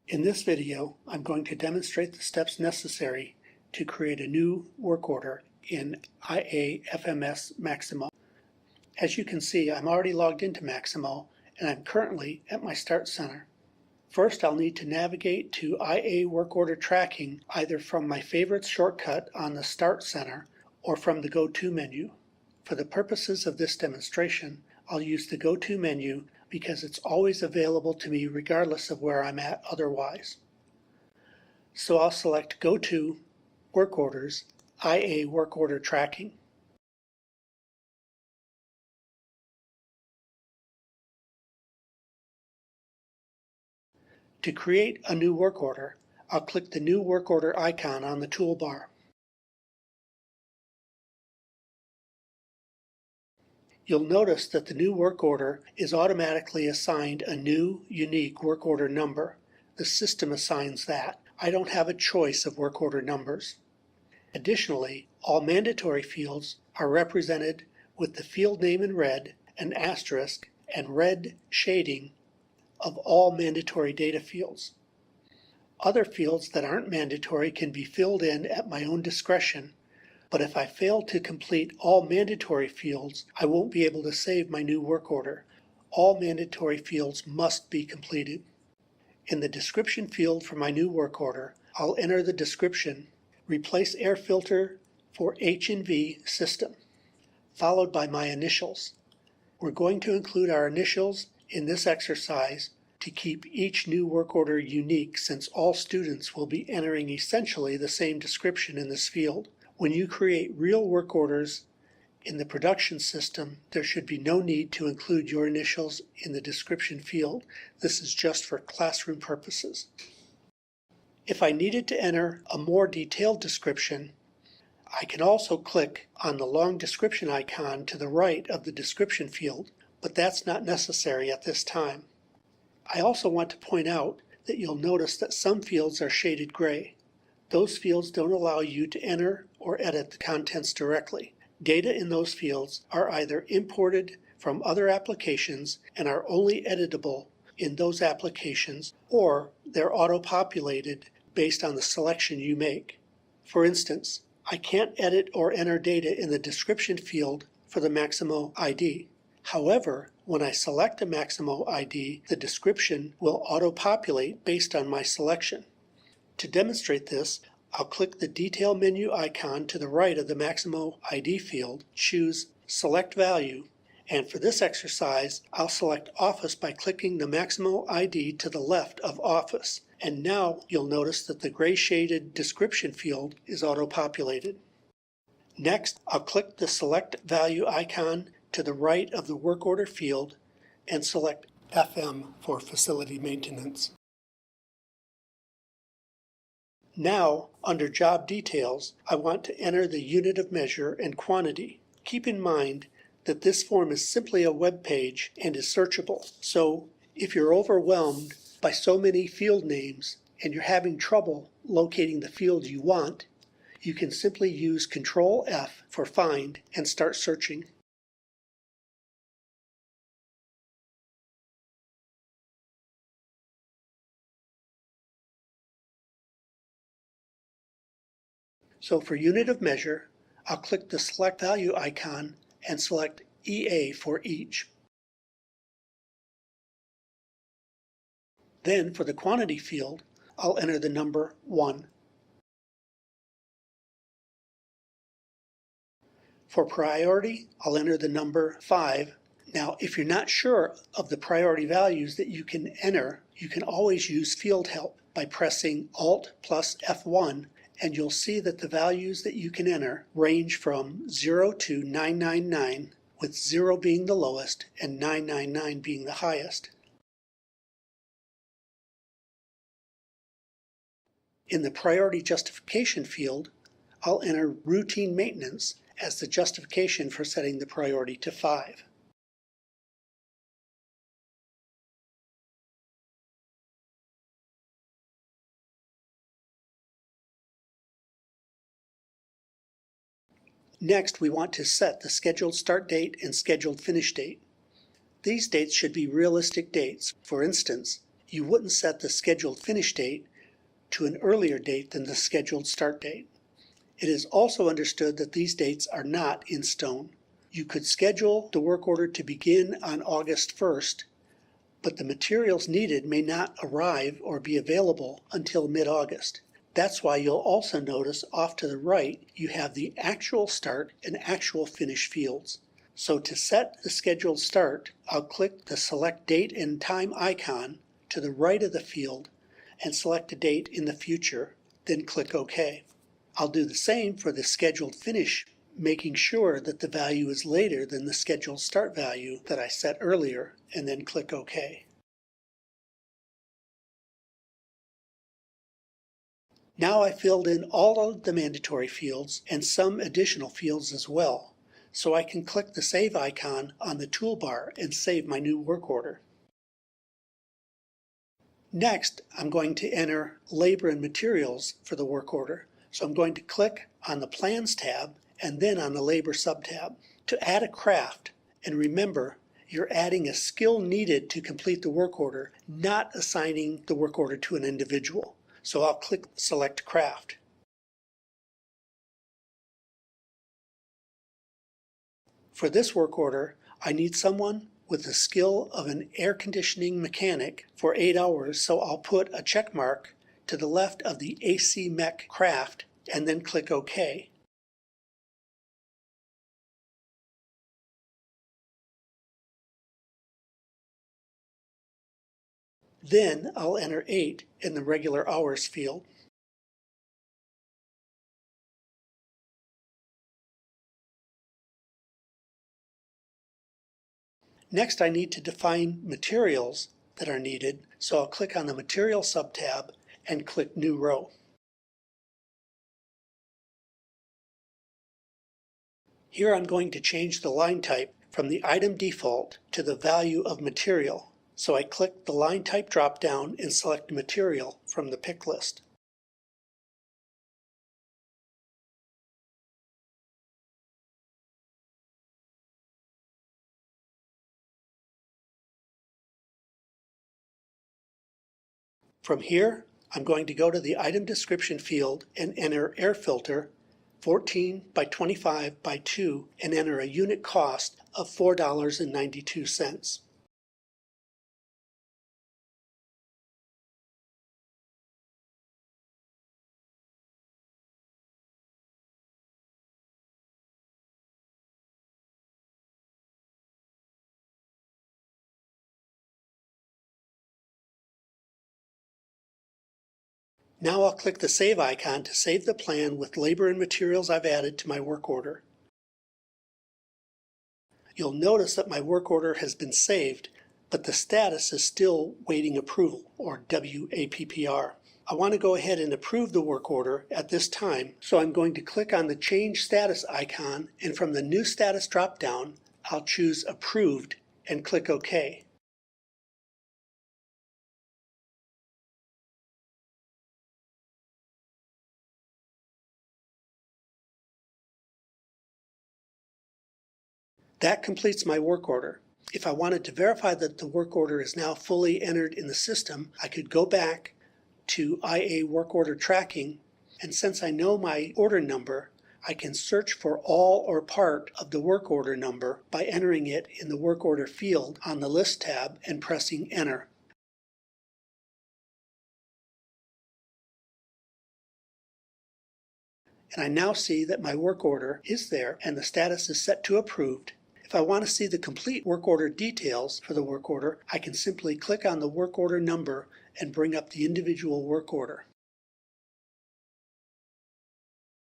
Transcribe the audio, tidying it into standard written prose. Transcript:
In this video, I'm going to demonstrate the steps necessary to create a new work order in IA-FMS Maximo. As you can see, I'm already logged into Maximo and I'm currently at my Start Center. First, I'll need to navigate to IA Work Order Tracking either from my Favorites shortcut on the Start Center or from the Go-To menu. For the purposes of this demonstration, I'll use the Go-To menu because it's always available to me regardless of where I'm at otherwise. So I'll select Go To, Work Orders, IA Work Order Tracking. To create a new work order, I'll click the New Work Order icon on the toolbar. You'll notice that the new work order is automatically assigned a new, unique work order number. The system assigns that. I don't have a choice of work order numbers. Additionally, all mandatory fields are represented with the field name in red, an asterisk, and red shading of all mandatory data fields. Other fields that aren't mandatory can be filled in at my own discretion, but if I fail to complete all mandatory fields, I won't be able to save my new work order. All mandatory fields must be completed. In the description field for my new work order, I'll enter the description, replace air filter for H&V system, followed by my initials. We're going to include our initials in this exercise to keep each new work order unique, since all students will be entering essentially the same description in this field. When you create real work orders in the production system, there should be no need to include your initials in the description field. This is just for classroom purposes. If I needed to enter a more detailed description, I can also click on the long description icon to the right of the description field, but that's not necessary at this time. I also want to point out that you'll notice that some fields are shaded gray. Those fields don't allow you to enter or edit the contents directly. Data in those fields are either imported from other applications and are only editable in those applications, or they're auto-populated based on the selection you make. For instance, I can't edit or enter data in the description field for the Maximo ID. However, when I select a Maximo ID, the description will auto-populate based on my selection. To demonstrate this, I'll click the Detail menu icon to the right of the Maximo ID field, choose Select Value, and for this exercise, I'll select Office by clicking the Maximo ID to the left of Office. And now you'll notice that the gray shaded description field is auto-populated. Next, I'll click the Select Value icon to the right of the work order field and select FM for facility maintenance. Now, under Job Details, I want to enter the unit of measure and quantity. Keep in mind that this form is simply a web page and is searchable. So if you're overwhelmed by so many field names and you're having trouble locating the field you want, you can simply use Control F for Find and start searching. So for unit of measure, I'll click the Select Value icon and select EA for each. Then for the quantity field, I'll enter the number 1. For priority, I'll enter the number 5. Now, if you're not sure of the priority values that you can enter, you can always use field help by pressing Alt plus F1, and you'll see that the values that you can enter range from 0 to 999, with 0 being the lowest and 999 being the highest. In the priority justification field, I'll enter routine maintenance as the justification for setting the priority to 5. Next, we want to set the scheduled start date and scheduled finish date. These dates should be realistic dates. For instance, you wouldn't set the scheduled finish date to an earlier date than the scheduled start date. It is also understood that these dates are not in stone. You could schedule the work order to begin on August 1st, but the materials needed may not arrive or be available until mid-August. That's why you'll also notice off to the right you have the actual start and actual finish fields. So to set the scheduled start, I'll click the Select Date and Time icon to the right of the field and select a date in the future, then click OK. I'll do the same for the scheduled finish, making sure that the value is later than the scheduled start value that I set earlier, and then click OK. Now I filled in all of the mandatory fields and some additional fields as well, so I can click the Save icon on the toolbar and save my new work order. Next, I'm going to enter labor and materials for the work order. So I'm going to click on the Plans tab and then on the Labor subtab. To add a craft, and remember, you're adding a skill needed to complete the work order, not assigning the work order to an individual. So I'll click Select Craft. For this work order, I need someone with the skill of an air conditioning mechanic for 8 hours, so I'll put a check mark to the left of the AC Mech craft and then click OK. Then I'll enter 8 in the regular hours field. Next, I need to define materials that are needed, so I'll click on the Material subtab and click New Row. Here I'm going to change the line type from the item default to the value of material. So I click the line type drop-down and select material from the pick list. From here, I'm going to go to the item description field and enter air filter 14 by 25 by 2 and enter a unit cost of $4.92. Now I'll click the Save icon to save the plan with labor and materials I've added to my work order. You'll notice that my work order has been saved, but the status is still waiting approval, or WAPPR. I want to go ahead and approve the work order at this time, so I'm going to click on the Change Status icon, and from the New Status drop-down, I'll choose Approved and click OK. That completes my work order. If I wanted to verify that the work order is now fully entered in the system, I could go back to IA Work Order Tracking, and since I know my order number, I can search for all or part of the work order number by entering it in the work order field on the List tab and pressing Enter. And I now see that my work order is there and the status is set to Approved. If I want to see the complete work order details for the work order, I can simply click on the work order number and bring up the individual work order.